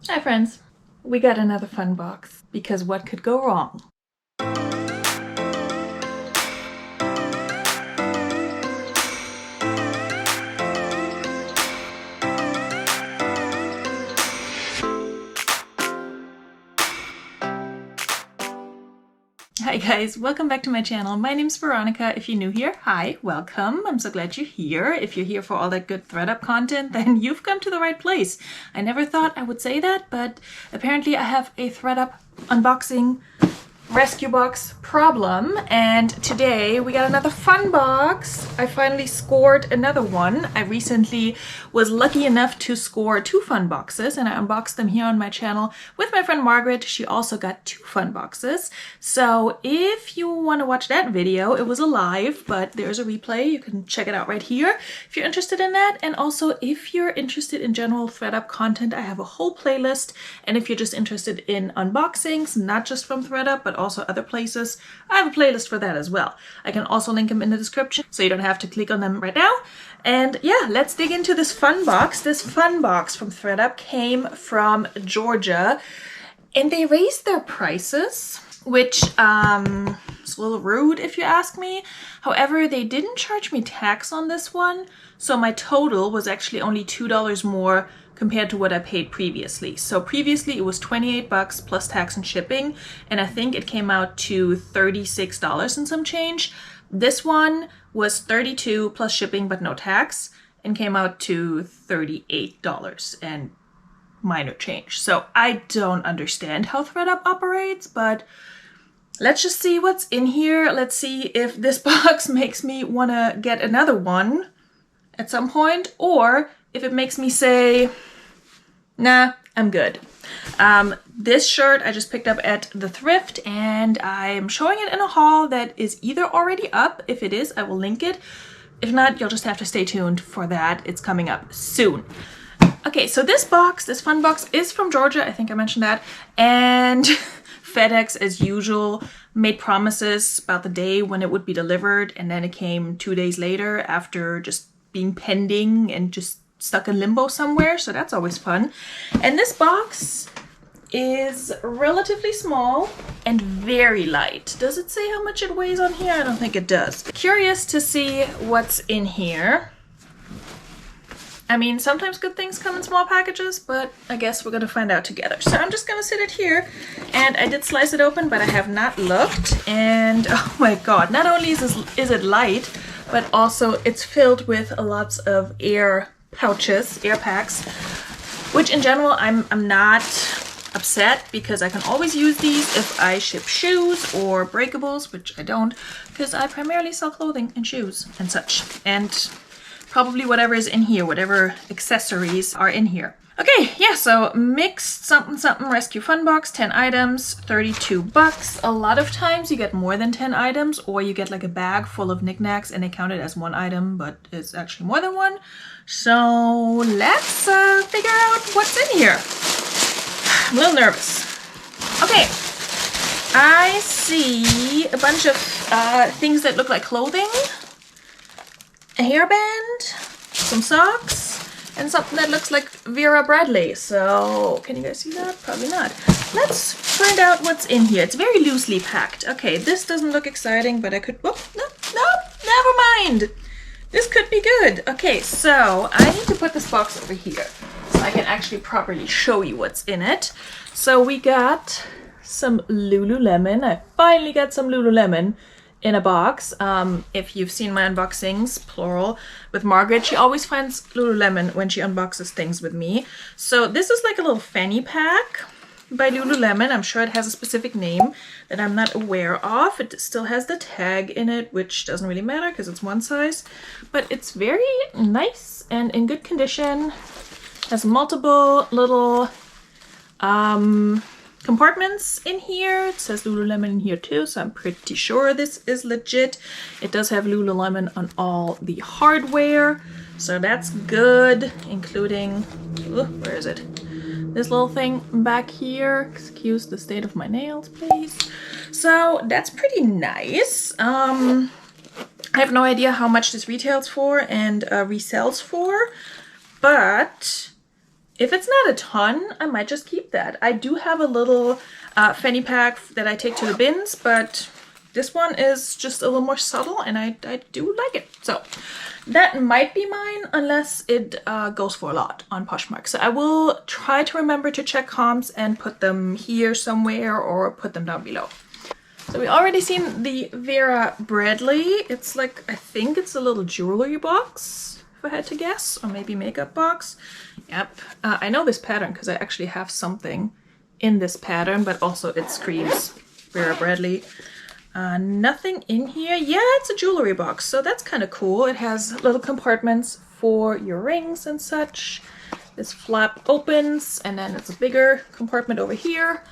Hi friends, we got another fun box because what could go wrong? Hi guys, welcome back to my channel. My name's Veronika. If you're new here, hi, welcome. I'm so glad you're here. If you're here for all that good ThreDUP content, then you've come to the right place. I never thought I would say that, but apparently I have a ThreDUP unboxing rescue box problem, and today we got another fun box. I finally scored another one. I recently was lucky enough to score 2 fun boxes, and I unboxed them here on my channel with my friend Margaret. She also got 2 fun boxes. So if you want to watch that video, it was a live, but there's a replay. You can check it out right here if you're interested in that. And also if you're interested in general ThreDUP content, I have a whole playlist. And if you're just interested in unboxings, not just from ThreDUP, but also other places, I have a playlist for that as well. I can also link them in the description so you don't have to click on them right now. And yeah, let's dig into this fun box. This fun box from ThreDUP came from Georgia, and they raised their prices, which is a little rude if you ask me. However, they didn't charge me tax on this one, so my total was actually only $2 more compared to what I paid previously. So previously it was 28 bucks plus tax and shipping, and I think it came out to $36 and some change. This one was 32 plus shipping but no tax, and came out to $38 and minor change. So I don't understand how ThreDUP operates, but let's just see what's in here. Let's see if this box makes me want to get another one at some point, or if it makes me say, nah, I'm good. This shirt I just picked up at the thrift, and I'm showing it in a haul that is either already up. If it is, I will link it. If not, you'll just have to stay tuned for that. It's coming up soon. Okay, so this box, this fun box, is from Georgia. I think I mentioned that. And FedEx, as usual, made promises about the day when it would be delivered, and then it came 2 days later after just being pending and just stuck in limbo somewhere, so that's always fun. And this box is relatively small and very light. Does it say how much it weighs on here? I don't think it does. Curious to see what's in here. I mean, sometimes good things come in small packages, but I guess we're gonna find out together. So I'm just gonna sit it here, and I did slice it open, but I have not looked. And oh my god, not only is it light, but also it's filled with lots of air pouches, air packs, which in general I'm not upset, because I can always use these if I ship shoes or breakables, which I don't, because I primarily sell clothing and shoes and such, and probably whatever is in here, whatever accessories are in here. Okay, yeah, so mixed something something rescue fun box, 10 items, 32 bucks. A lot of times you get more than 10 items, or you get like a bag full of knickknacks and they count it as 1 item, but it's actually more than 1. So let's figure out what's in here. I'm a little nervous. Okay, I see a bunch of things that look like clothing, a hairband, some socks, and something that looks like Vera Bradley. So can you guys see that? Probably not. Let's find out what's in here. It's very loosely packed. Okay, this doesn't look exciting, but I could, oh, no, never mind. This could be good. Okay, so I need to put this box over here so I can actually properly show you what's in it. So we got some Lululemon. I finally got some Lululemon in a box. If you've seen my unboxings, plural, with Margaret, she always finds Lululemon when she unboxes things with me. So this is like a little fanny pack by Lululemon. I'm sure it has a specific name that I'm not aware of. It still has the tag in it, which doesn't really matter because it's one size, but it's very nice and in good condition. Has multiple little compartments in here. It says Lululemon in here too, so I'm pretty sure this is legit. It does have Lululemon on all the hardware, so that's good, including, where is it? This little thing back here. Excuse the state of my nails, please. So that's pretty nice. I have no idea how much this retails for and resells for, but If it's not a ton, I might just keep that. I do have a little fanny pack that I take to the bins, but this one is just a little more subtle and I do like it. So that might be mine unless it goes for a lot on Poshmark. So I will try to remember to check comps and put them here somewhere or put them down below. So we already seen the Vera Bradley. It's like, I think it's a little jewelry box, if I had to guess, or maybe makeup box. Yep, I know this pattern because I actually have something in this pattern, but also it screams Vera Bradley. Nothing in here. Yeah, it's a jewelry box, so that's kind of cool. It has little compartments for your rings and such. This flap opens, and then it's a bigger compartment over here.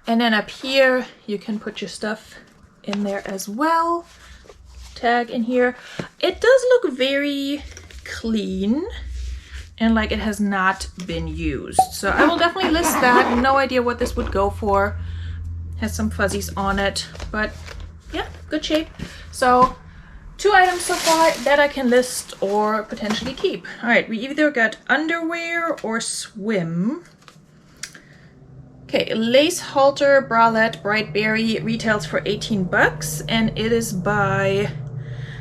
And then up here, you can put your stuff in there as well. Tag in here. It does look very clean and like it has not been used. So I will definitely list that. No idea what this would go for. Has some fuzzies on it, but yeah, good shape. So 2 items so far that I can list or potentially keep. All right, we either got underwear or swim. Okay, lace halter bralette bright berry retails for 18 bucks and it is by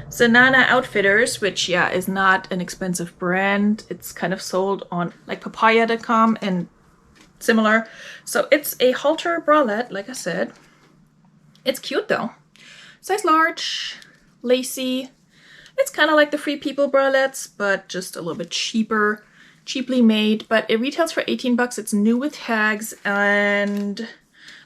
Zanana Outfitters, which yeah is not an expensive brand. It's kind of sold on like papaya.com and similar. So it's a halter bralette, like I said. It's cute though. Size large, lacy. It's kind of like the Free People bralettes, but just a little bit cheaper. Cheaply made, but it retails for 18 bucks. It's new with tags and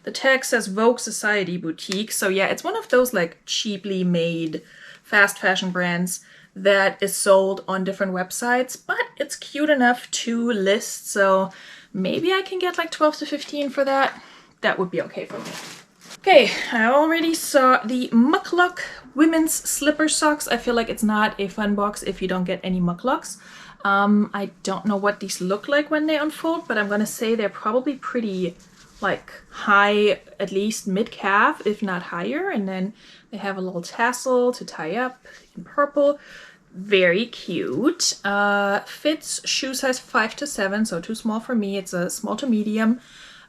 the tag says Vogue Society Boutique. So yeah, it's one of those like cheaply made fast fashion brands that is sold on different websites, but it's cute enough to list. So maybe I can get like 12 to 15 for that. That would be okay for me. Okay, I already saw the Muckluck women's slipper socks. I feel like it's not a fun box if you don't get any Mucklucks. I don't know what these look like when they unfold, but I'm gonna say they're probably pretty like high, at least mid-calf, if not higher. And then they have a little tassel to tie up in purple. Very cute. Fits shoe size 5 to 7, so too small for me. It's a small to medium.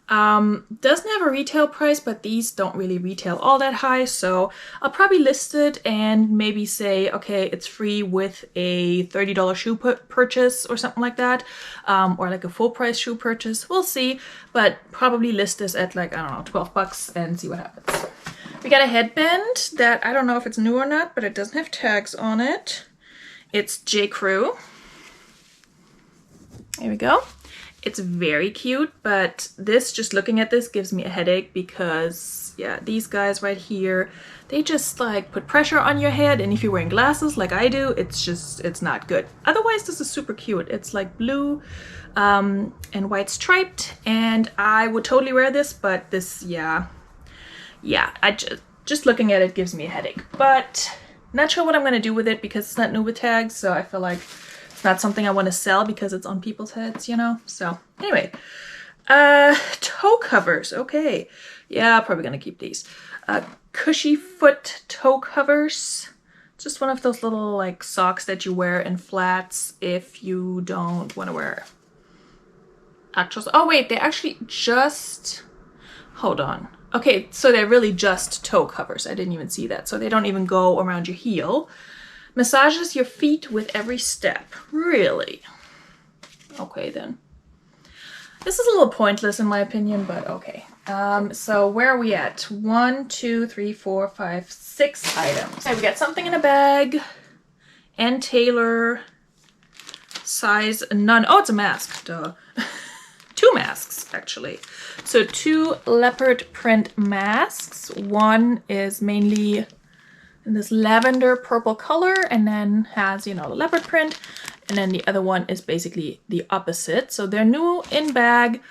Doesn't have a retail price, but these don't really retail all that high, so I'll probably list it and maybe say, okay, it's free with a $30 shoe purchase or something like that, or like a full price shoe purchase. We'll see, but probably list this at like, I don't know, 12 bucks and see what happens. We got a headband that I don't know if it's new or not, but it doesn't have tags on it. It's J. Crew. There we go. It's very cute, but this, just looking at this, gives me a headache because, yeah, these guys right here, they just like put pressure on your head, and if you're wearing glasses like I do, it's not good. Otherwise, this is super cute. It's like blue and white striped, and I would totally wear this, but this, yeah, I just looking at it gives me a headache. But not sure what I'm gonna do with it because it's not new with tags, so I feel like it's not something I want to sell because it's on people's heads, you know? So anyway, toe covers. Okay. Yeah, probably going to keep these. Cushy foot toe covers. Just one of those little like socks that you wear in flats if you don't want to wear actual. Oh wait, they actually just, hold on. Okay, so they're really just toe covers. I didn't even see that. So they don't even go around your heel. Massages your feet with every step. Really? Okay then. This is a little pointless in my opinion, but okay. So where are we at? 1, 2, 3, 4, 5, 6 items. Okay, we got something in a bag. And Taylor. Size none. Oh, it's a mask. Duh. 2 masks, actually. So 2 leopard print masks. One is mainly in this lavender purple color and then has, you know, the leopard print, and then the other one is basically the opposite. So they're new in bag.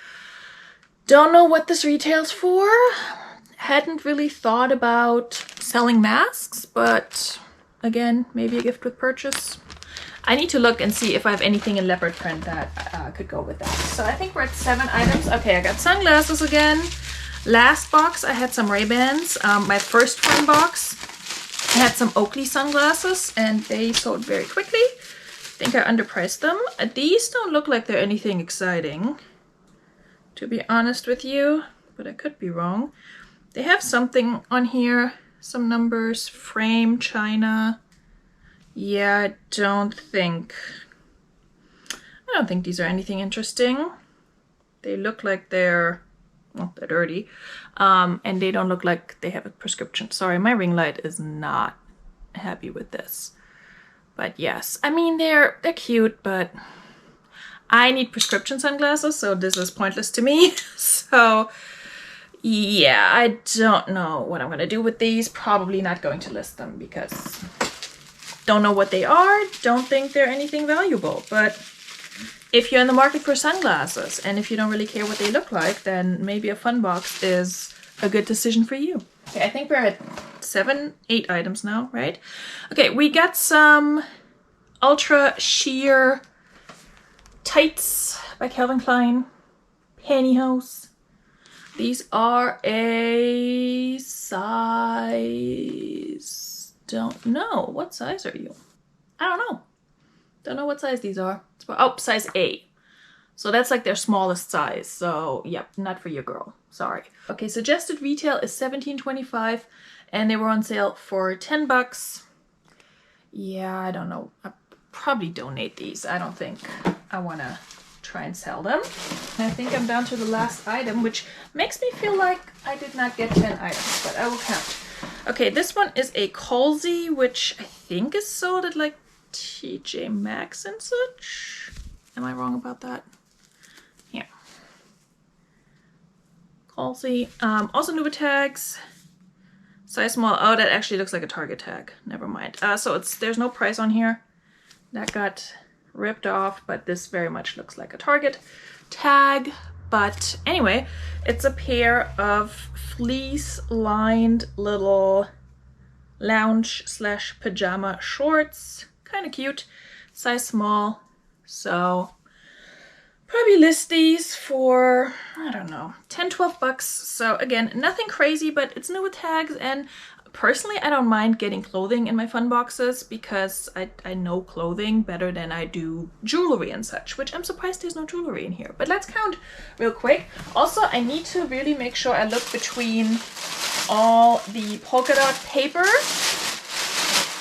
Don't know what this retails for. Hadn't really thought about selling masks, but again, maybe a gift with purchase. I need to look and see if I have anything in leopard print that could go with that. So I think we're at 7 items. Okay, I got sunglasses again. Last box I had some Ray-Bans. My first fun box I had some Oakley sunglasses and they sold very quickly. think I underpriced them. These don't look like they're anything exciting, to be honest with you, but I could be wrong. They have something on here, some numbers, frame, China. Yeah, I don't think these are anything interesting. They look like they're, well, they're dirty. And they don't look like they have a prescription. Sorry, my ring light is not happy with this. But yes, I mean, they're cute, but I need prescription sunglasses, so this is pointless to me. So yeah, I don't know what I'm gonna do with these. Probably not going to list them because don't know what they are, don't think they're anything valuable. But if you're in the market for sunglasses and if you don't really care what they look like, then maybe a fun box is a good decision for you. Okay, I think we're at 8 items now, right? Okay, we got some ultra sheer tights by Calvin Klein, pantyhose. These are a size, don't know. What size are you? I don't know. Don't know what size these are. Oh, size A. So that's like their smallest size. So yep, not for your girl. Sorry. Okay, suggested retail is $17.25 and they were on sale for $10. Yeah, I don't know. I'll probably donate these. I don't think I want to try and sell them. And I think I'm down to the last item, which makes me feel like I did not get 10 items, but I will count. Okay, this one is a Colsey, which I think is sold at like TJ Maxx and such. Am I wrong about that? Yeah. Colsey. Also Nuva tags. Size small. Oh, that actually looks like a Target tag. Never mind. So there's no price on here. That got ripped off, but this very much looks like a Target tag. But anyway, it's a pair of fleece-lined little lounge/pajama shorts. Kind of cute. Size small. So probably list these for, I don't know, 10, 12 bucks. So again, nothing crazy, but it's new with tags. And personally, I don't mind getting clothing in my fun boxes because I know clothing better than I do jewelry and such, which I'm surprised there's no jewelry in here. But let's count real quick. Also, I need to really make sure I look between all the polka dot paper,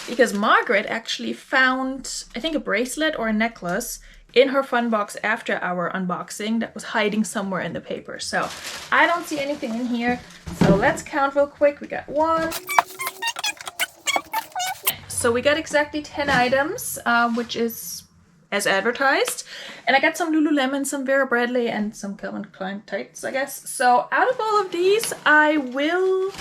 because Margaret actually found, I think, a bracelet or a necklace in her fun box after our unboxing that was hiding somewhere in the paper. So I don't see anything in here. So let's count real quick. We got 1. So we got exactly 10 items, which is as advertised. And I got some Lululemon, some Vera Bradley, and some Calvin Klein tights, I guess. So out of all of these, I will...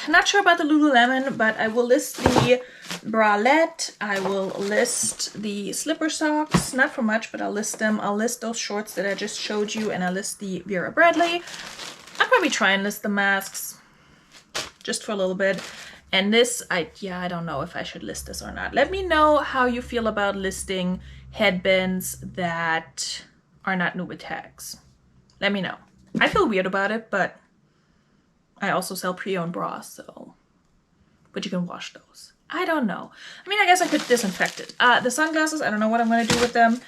Not sure about the Lululemon, but I will list the bralette. I will list the slipper socks. Not for much, but I'll list them. I'll list those shorts that I just showed you, and I'll list the Vera Bradley. I'll probably try and list the masks just for a little bit. And this, I don't know if I should list this or not. Let me know how you feel about listing headbands that are not new with tags. Let me know. I feel weird about it, but I also sell pre-owned bras, so, but you can wash those. I don't know. I mean, I guess I could disinfect it. The sunglasses, I don't know what I'm going to do with them.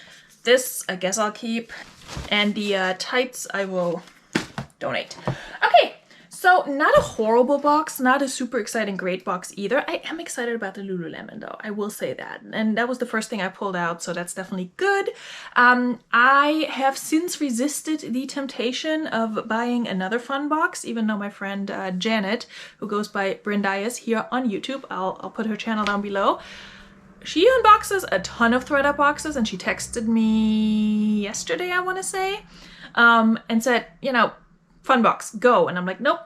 This, I guess I'll keep. And the tights, I will donate. Okay, so not a horrible box, not a super exciting great box either. I am excited about the Lululemon though, I will say that. And that was the first thing I pulled out, so that's definitely good. I have since resisted the temptation of buying another fun box, even though my friend Janet, who goes by Brandias here on YouTube, I'll put her channel down below. She unboxes a ton of THREDUP boxes, and she texted me yesterday, I want to say, and said, you know, fun box, go. And I'm like, nope,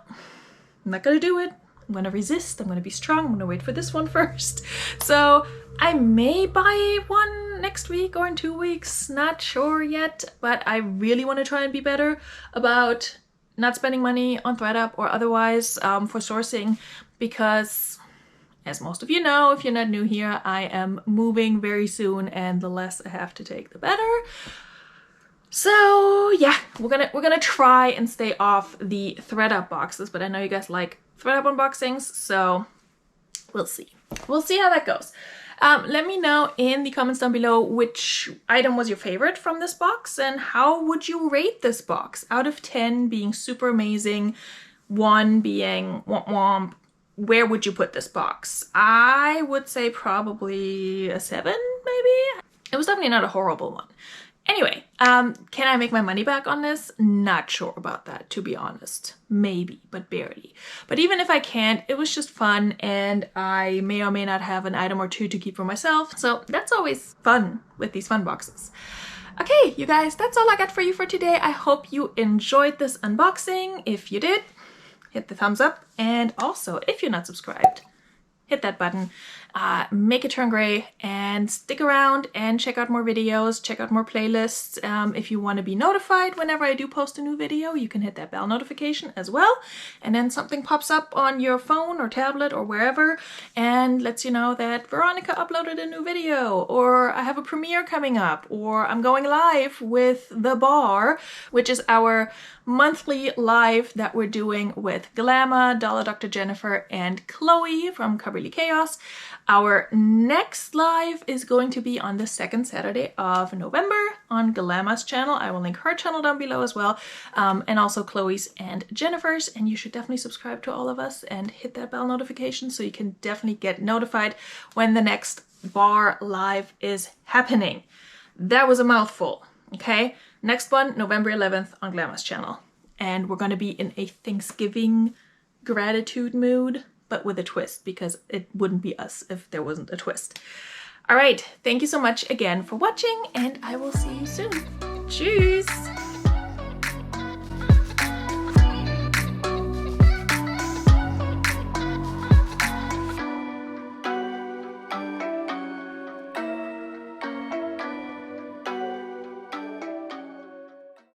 I'm not gonna do it. I'm gonna resist. I'm gonna be strong. I'm gonna wait for this one first. So I may buy one next week or in 2 weeks. Not sure yet, but I really want to try and be better about not spending money on THREDUP or otherwise for sourcing, because as most of you know, if you're not new here, I am moving very soon, and the less I have to take, the better. So yeah, we're gonna try and stay off the THREDUP boxes, but I know you guys like THREDUP unboxings, so we'll see. We'll see how that goes. Let me know in the comments down below which item was your favorite from this box and how would you rate this box out of 10 being super amazing, 1 being womp womp. Where would you put this box? I would say probably a 7, maybe? It was definitely not a horrible one. Anyway, can I make my money back on this? Not sure about that, to be honest. Maybe, but barely. But even if I can't, it was just fun, and I may or may not have an item or 2 to keep for myself. So that's always fun with these fun boxes. Okay, you guys, that's all I got for you for today. I hope you enjoyed this unboxing. If you did, hit the thumbs up. And also, if you're not subscribed, hit that button, make it turn gray, and stick around and check out more videos, check out more playlists. If you want to be notified whenever I do post a new video, you can hit that bell notification as well. And then something pops up on your phone or tablet or wherever and lets you know that Veronika uploaded a new video, or I have a premiere coming up, or I'm going live with the B.A.R, which is our monthly live that we're doing with Glamour, Dollar Dr. Jennifer, and Chloe from Coverly Chaos. Our next live is going to be on the 2nd Saturday of November on Glamour's channel. I will link her channel down below as well, and also Chloe's and Jennifer's. And you should definitely subscribe to all of us and hit that bell notification so you can definitely get notified when the next B.A.R live is happening. That was a mouthful, okay? Next one, November 11th on Glamour's channel. And we're going to be in a Thanksgiving gratitude mood, but with a twist, because it wouldn't be us if there wasn't a twist. All right, thank you so much again for watching, and I will see you soon. Tschüss!